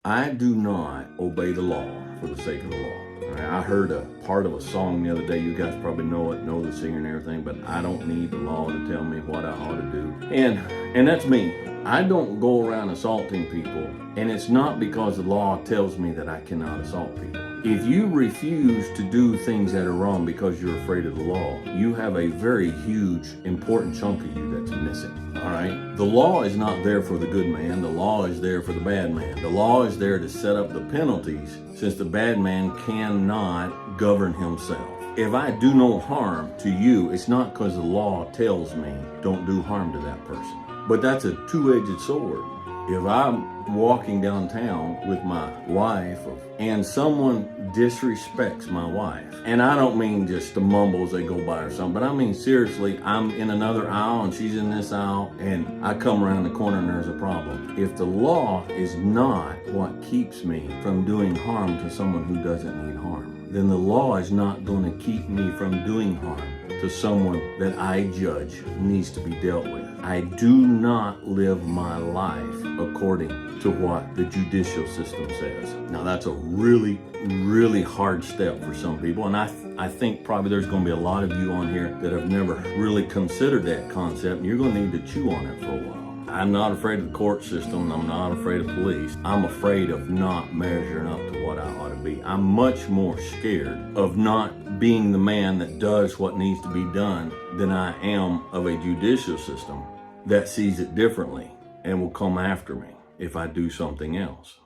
I do not obey the law for the sake of the law. All right, I heard a part of a song the other day. You guys probably know it, know the singer and everything, but I don't need the law to tell me what I ought to do. And that's me. I don't go around assaulting people, and it's not because the law tells me that I cannot assault people. If you refuse to do things that are wrong because you're afraid of the law, you have a very huge, important chunk of you that's missing. All right? The law is not there for the good man. The law is there for the bad man. The law is there to set up the penalties, since the bad man cannot govern himself. If I do no harm to you, it's not because the law tells me don't do harm to that person. But that's a two-edged sword. If I'm walking downtown with my wife and someone disrespects my wife, and I don't mean just the mumbles they go by or something, but I mean seriously, I'm in another aisle and she's in this aisle and I come around the corner and there's a problem. If the law is not what keeps me from doing harm to someone who doesn't need harm, then the law is not going to keep me from doing harm to someone that I judge needs to be dealt with. I do not live my life according to what the judicial system says. Now that's a really, really hard step for some people, and I think probably there's going to be a lot of you on here that have never really considered that concept, and you're going to need to chew on it for a while. I'm not afraid of the court system. I'm not afraid of police. I'm afraid of not measuring up to what I ought to be. I'm much more scared of not being the man that does what needs to be done than I am of a judicial system that sees it differently and will come after me if I do something else.